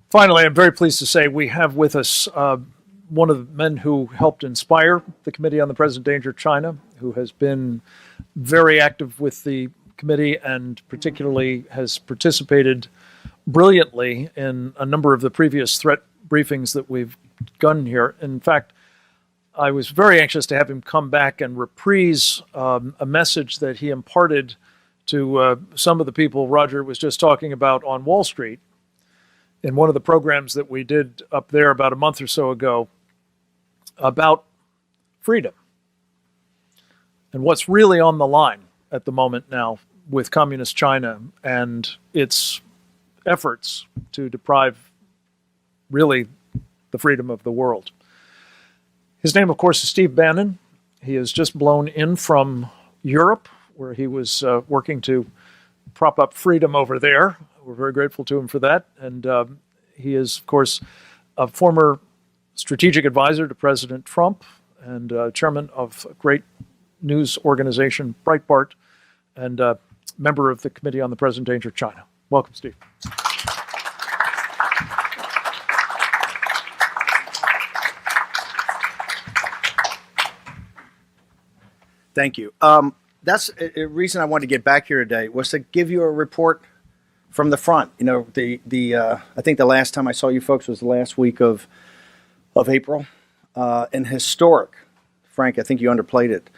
Finally, I'm very pleased to say we have with us one of the men who helped inspire the Committee on the Present Danger of China, who has been very active with the committee and particularly has participated brilliantly in a number of the previous threat briefings that we've done here. In fact, I was very anxious to have him come back and reprise a message that he imparted to some of the people Roger was just talking about on Wall Street in one of the programs that we did up there about a month or so ago about freedom and what's really on the line at the moment now with communist China and its efforts to deprive really the freedom of the world. His name, of course, is Steve Bannon. He has just blown in from Europe, where he was working to prop up freedom over there. We're very grateful to him for that. And he is, of course, a former strategic advisor to President Trump and chairman of a great news organization, Breitbart, and member of the Committee on the Present Danger of China. Welcome, Steve. Thank you. That's a reason I wanted to get back here today was to give you a report from the front. You know, I think the last time I saw you folks was the last week of April. And historic, Frank, I think you underplayed it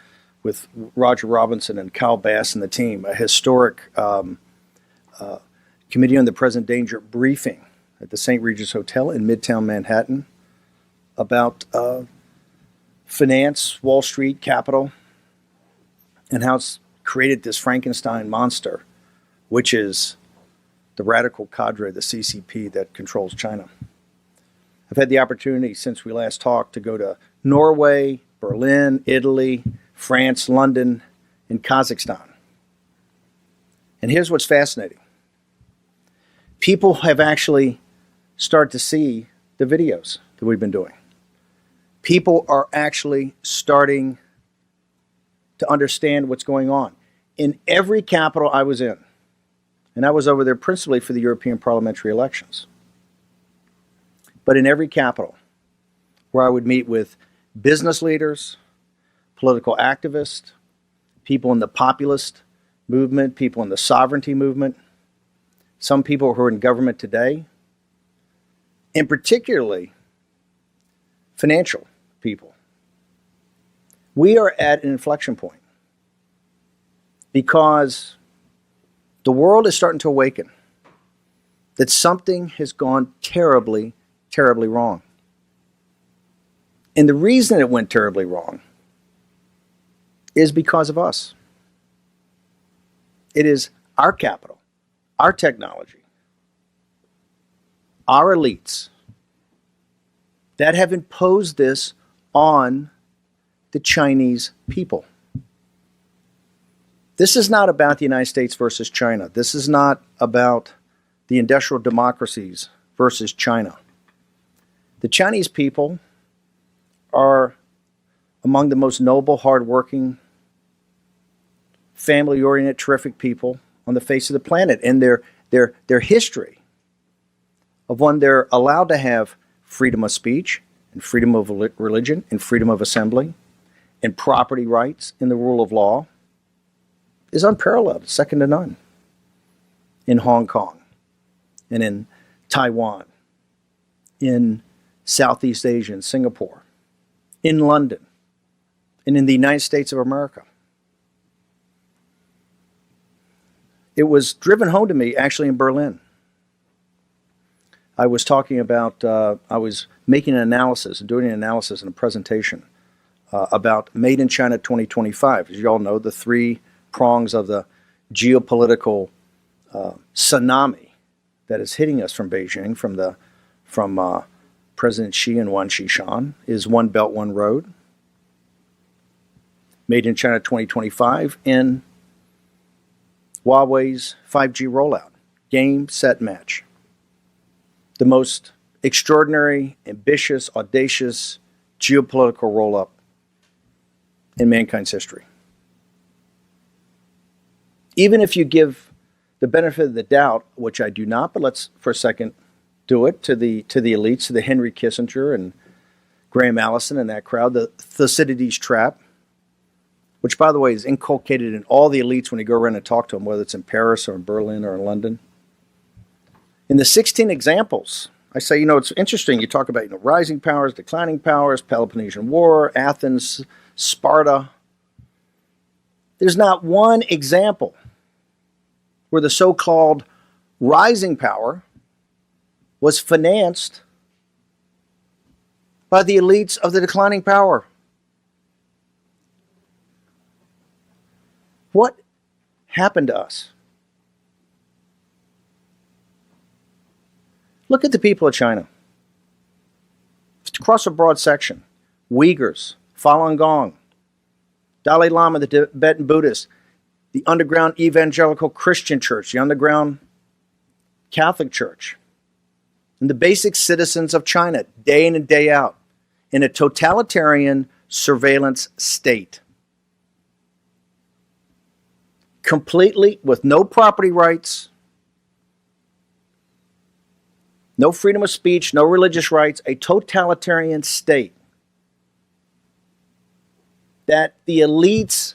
with Roger Robinson and Kyle Bass and the team, a historic Committee on the Present Danger briefing at the St. Regis Hotel in Midtown Manhattan about finance, Wall Street, capital, and how it's created this Frankenstein monster, which is the radical cadre, the CCP, that controls China. I've had the opportunity since we last talked to go to Norway, Berlin, Italy, France, London, and Kazakhstan. And here's what's fascinating. People have actually started to see the videos that we've been doing. People are actually starting to understand what's going on. In every capital I was in, and I was over there principally for the European parliamentary elections, but in every capital where I would meet with business leaders, political activists, people in the populist movement, people in the sovereignty movement, some people who are in government today, and particularly financial people. We are at an inflection point because the world is starting to awaken that something has gone terribly, terribly wrong. And the reason it went terribly wrong is because of us. It is our capital, our technology, our elites that have imposed this on the Chinese people. This is not about the United States versus China. This is not about the industrial democracies versus China. The Chinese people are among the most noble, hardworking, family-oriented, terrific people on the face of the planet. And their history of when they're allowed to have freedom of speech and freedom of religion and freedom of assembly and property rights and the rule of law is unparalleled, second to none. In Hong Kong and in Taiwan, in Southeast Asia and Singapore, in London, and in the United States of America. It was driven home to me actually in Berlin. I was talking about, I was making an analysis and doing an analysis and a presentation about Made in China 2025. As you all know, the three prongs of the geopolitical tsunami that is hitting us from Beijing, from President Xi and Wan Xishan, is One Belt, One Road, Made in China 2025, and Huawei's 5G rollout. Game, set, match. The most extraordinary, ambitious, audacious geopolitical roll-up in mankind's history. Even if you give the benefit of the doubt, which I do not, but let's for a second do it to the elites, to the Henry Kissinger and Graham Allison and that crowd, the Thucydides trap, which, by the way, is inculcated in all the elites when you go around and talk to them, whether it's in Paris or in Berlin or in London. In the 16 examples, I say, it's interesting. You talk about, rising powers, declining powers, Peloponnesian War, Athens, Sparta. There's not one example where the so-called rising power was financed by the elites of the declining power. What happened to us? Look at the people of China. Across a broad section. Uyghurs, Falun Gong, Dalai Lama, the Tibetan Buddhists, the underground evangelical Christian church, the underground Catholic church, and the basic citizens of China, day in and day out, in a totalitarian surveillance state. Completely with no property rights, no freedom of speech, no religious rights, a totalitarian state that the elites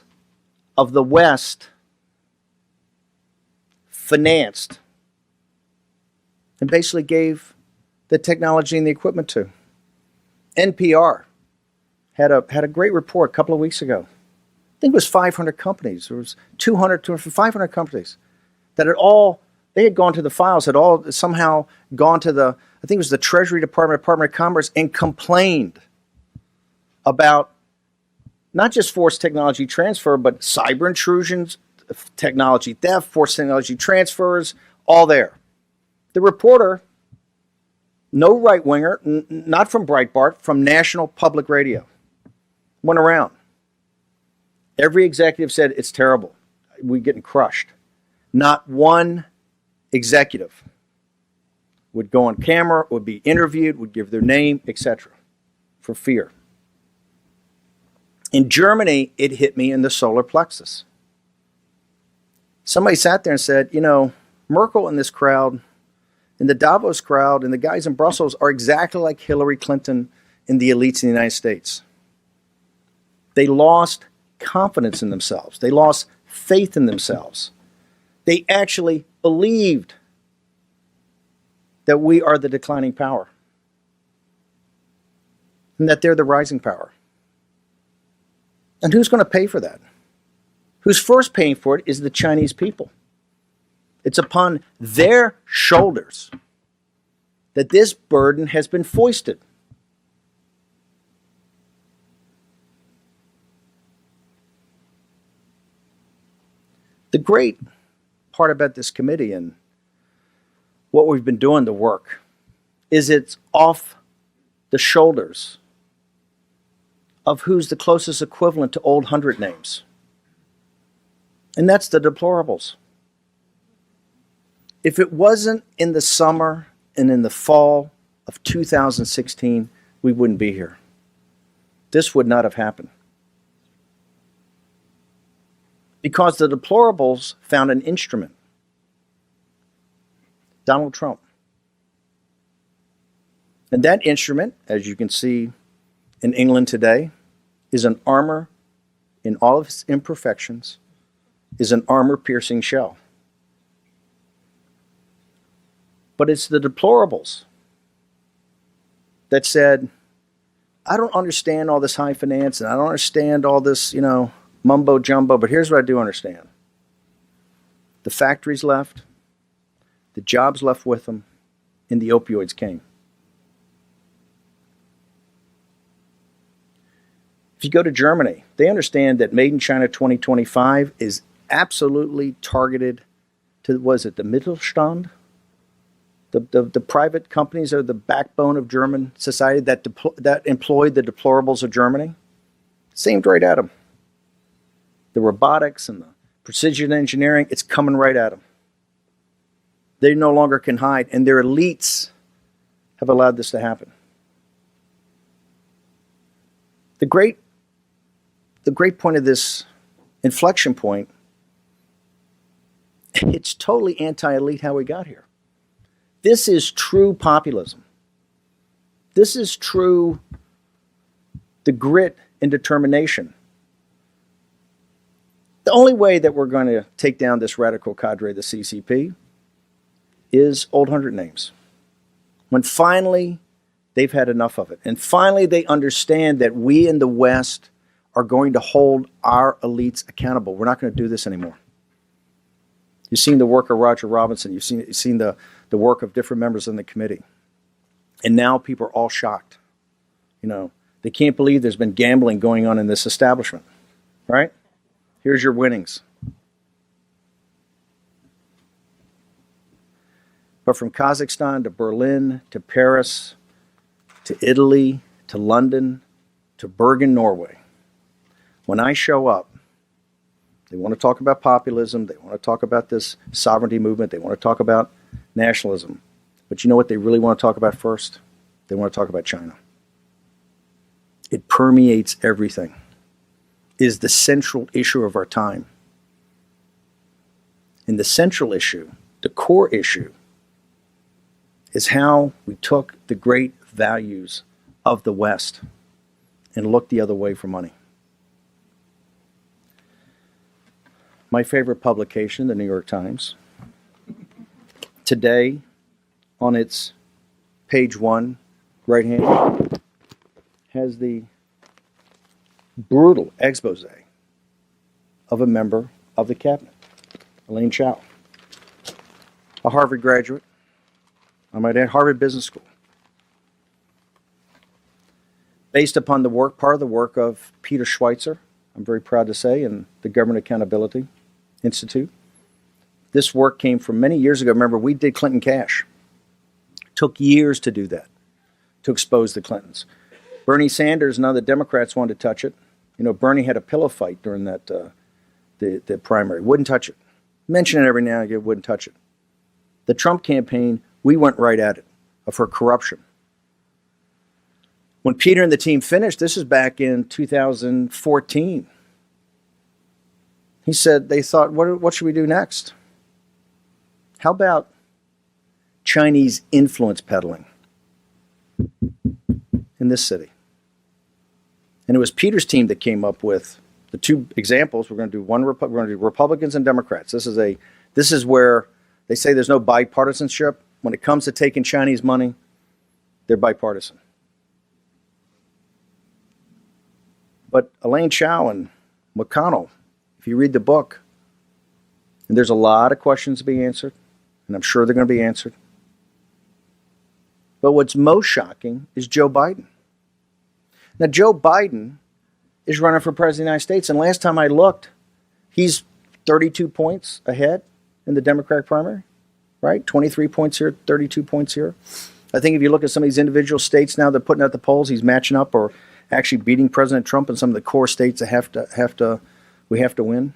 of the West financed and basically gave the technology and the equipment to. NPR had a great report a couple of weeks ago. I think it was 500 companies. There was 200, 500 companies that they had gone to the files, had all somehow gone to I think it was the Treasury Department, Department of Commerce, and complained about not just forced technology transfer, but cyber intrusions, technology theft, forced technology transfers, all there. The reporter, no right-winger, not from Breitbart, from National Public Radio, went around. Every executive said, it's terrible. We're getting crushed. Not one executive would go on camera, would be interviewed, would give their name, etc., for fear. In Germany, it hit me in the solar plexus. Somebody sat there and said, Merkel and this crowd, and the Davos crowd, and the guys in Brussels are exactly like Hillary Clinton and the elites in the United States. They lost confidence in themselves. They lost faith in themselves. They actually believed that we are the declining power and that they're the rising power. And who's going to pay for that? Who's first paying for it is the Chinese people. It's upon their shoulders that this burden has been foisted. The great part about this committee and what we've been doing, the work, is it's off the shoulders of who's the closest equivalent to old 100 names. And that's the deplorables. If it wasn't in the summer and in the fall of 2016, we wouldn't be here. This would not have happened. Because the deplorables found an instrument. Donald Trump. And that instrument, as you can see in England today, is an armor in all of its imperfections, is an armor-piercing shell. But it's the deplorables that said, I don't understand all this high finance, and I don't understand all this, mumbo jumbo, but here's what I do understand. The factories left, the jobs left with them, and the opioids came. If you go to Germany, they understand that Made in China 2025 is absolutely targeted to, the Mittelstand? The private companies are the backbone of German society that employed the deplorables of Germany. Aimed right at them. The robotics and the precision engineering, it's coming right at them. They no longer can hide, and their elites have allowed this to happen. The great point of this inflection point, it's totally anti-elite how we got here. This is true populism. This is true, the grit and determination. The only way that we're going to take down this radical cadre, the CCP, is old 100 names. When finally they've had enough of it, and finally they understand that we in the West are going to hold our elites accountable. We're not going to do this anymore. You've seen the work of Roger Robinson. You've seen the work of different members in the committee. And now people are all shocked. You know, they can't believe there's been gambling going on in this establishment, right? Here's your winnings. But from Kazakhstan to Berlin to Paris to Italy to London to Bergen, Norway, when I show up, they want to talk about populism. They want to talk about this sovereignty movement. They want to talk about nationalism. But you know what they really want to talk about first? They want to talk about China. It permeates everything. It is the central issue of our time. And the central issue, the core issue, is how we took the great values of the West and looked the other way for money. My favorite publication, the New York Times, today on its page 1, right hand, has the brutal expose of a member of the cabinet, Elaine Chao, a Harvard graduate, I might add, Harvard Business School, based upon the work, part of the work of Peter Schweitzer, I'm very proud to say, and the Government Accountability Institute. This work came from many years ago. Remember, we did Clinton Cash. Took years to do that, to expose the Clintons. Bernie Sanders and other Democrats wanted to touch it. You know, Bernie had a pillow fight during that the primary. Wouldn't touch it. Mention it every now and again, wouldn't touch it. The Trump campaign, we went right at it, of her corruption. When Peter and the team finished, this is back in 2014, he said they thought, what should we do next? How about Chinese influence peddling in this city? And it was Peter's team that came up with the two examples. We're going to do we're going to do Republicans and Democrats. This is where they say there's no bipartisanship. When it comes to taking Chinese money, they're bipartisan. But Elaine Chao and McConnell, if you read the book, and there's a lot of questions to be answered, and I'm sure they're going to be answered. But what's most shocking is Joe Biden. Now, Joe Biden is running for president of the United States, and last time I looked, he's 32 points ahead in the Democratic primary, right? 23 points here, 32 points here. I think if you look at some of these individual states now, they're putting out the polls, he's matching up or actually beating President Trump in some of the core states that we have to win.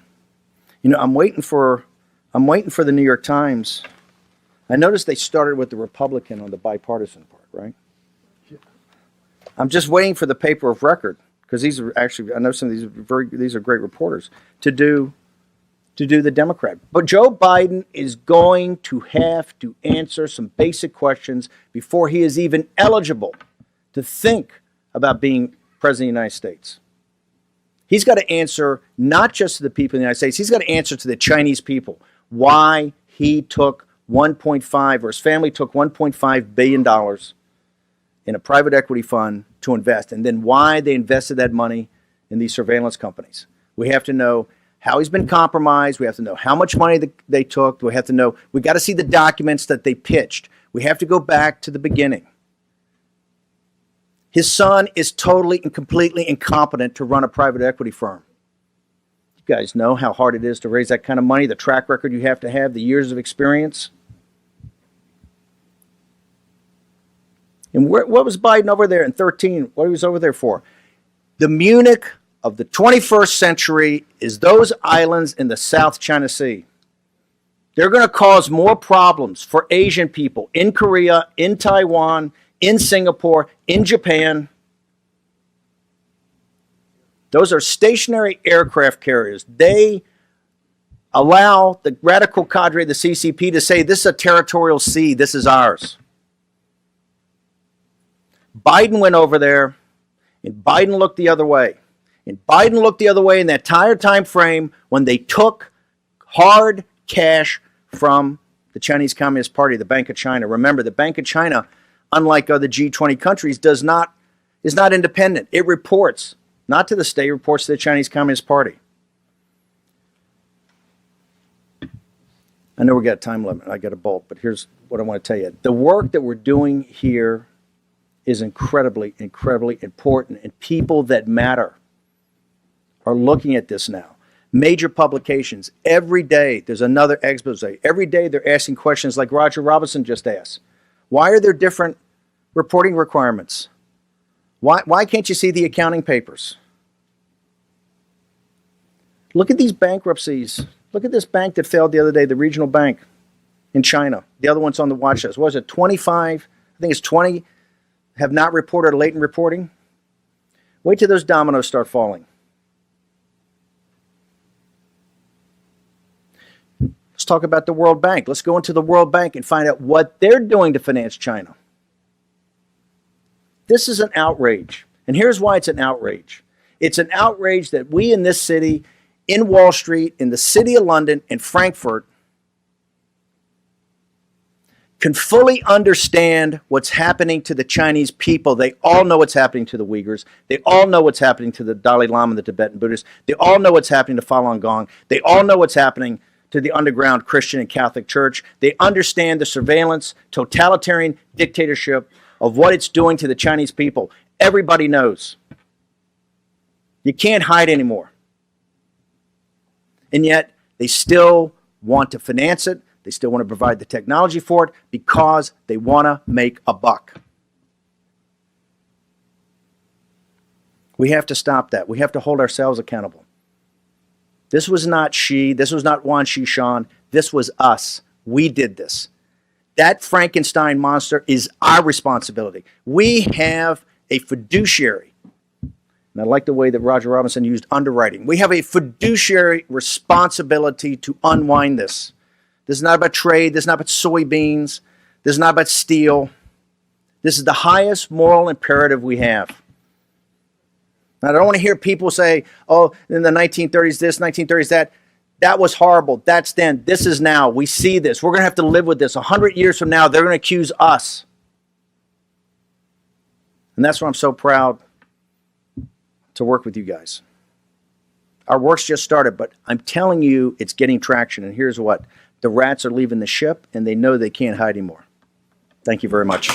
You know, I'm waiting for the New York Times. I noticed they started with the Republican on the bipartisan part, right? Yeah. I'm just waiting for the paper of record, because these are actually, I know some of these are great reporters, to do the Democrat. But Joe Biden is going to have to answer some basic questions before he is even eligible to think about being president of the United States. He's got to answer not just to the people in the United States, he's got to answer to the Chinese people why he took 1.5, or his family took $1.5 billion in a private equity fund to invest, and then why they invested that money in these surveillance companies. We have to know how he's been compromised. We have to know how much money they took. We have to know, we got to see the documents that they pitched. We have to go back to the beginning. His son is totally and completely incompetent to run a private equity firm. You guys know how hard it is to raise that kind of money, the track record you have to have, the years of experience. And what was Biden over there in 2013? What he was over there for? The Munich of the 21st century is those islands in the South China Sea. They're going to cause more problems for Asian people in Korea, in Taiwan, in Singapore, in Japan. Those are stationary aircraft carriers. They allow the radical cadre of the CCP to say this is a territorial sea, this is ours. Biden went over there, and Biden looked the other way. And Biden looked the other way in that entire time frame when they took hard cash from the Chinese Communist Party, the Bank of China. Remember, the Bank of China, unlike other G20 countries, is not independent. It reports not to the state, it reports to the Chinese Communist Party. I know we got a time limit. I got a bolt, but here's what I want to tell you. The work that we're doing here is incredibly, incredibly important, and people that matter are looking at this now. Major publications, every day there's another expose. Every day they're asking questions like Roger Robinson just asked. Why are there different reporting requirements? Why can't you see the accounting papers? Look at these bankruptcies. Look at this bank that failed the other day, the regional bank in China. The other one's on the watch list. What was it, 25? I think it's 20 have not reported latent reporting. Wait till those dominoes start falling. Let's talk about the World Bank. Let's go into the World Bank and find out what they're doing to finance China. This is an outrage. And here's why it's an outrage. It's an outrage that we in this city, in Wall Street, in the city of London, in Frankfurt, can fully understand what's happening to the Chinese people. They all know what's happening to the Uyghurs. They all know what's happening to the Dalai Lama and the Tibetan Buddhists. They all know what's happening to Falun Gong. They all know what's happening to the underground Christian and Catholic Church. They understand the surveillance, totalitarian dictatorship of what it's doing to the Chinese people. Everybody knows. You can't hide anymore. And yet, they still want to finance it. They still want to provide the technology for it because they want to make a buck. We have to stop that. We have to hold ourselves accountable. This was not Xi. This was not Wan Shishan. This was us. We did this. That Frankenstein monster is our responsibility. We have a fiduciary. And I like the way that Roger Robinson used underwriting. We have a fiduciary responsibility to unwind this. This is not about trade. This is not about soybeans. This is not about steel. This is the highest moral imperative we have. Now, I don't want to hear people say, oh, in the 1930s this, 1930s that. That was horrible. That's then. This is now. We see this. We're going to have to live with this. 100 years from now, they're going to accuse us. And that's why I'm so proud to work with you guys. Our work's just started, but I'm telling you it's getting traction. And here's what. The rats are leaving the ship, and they know they can't hide anymore. Thank you very much.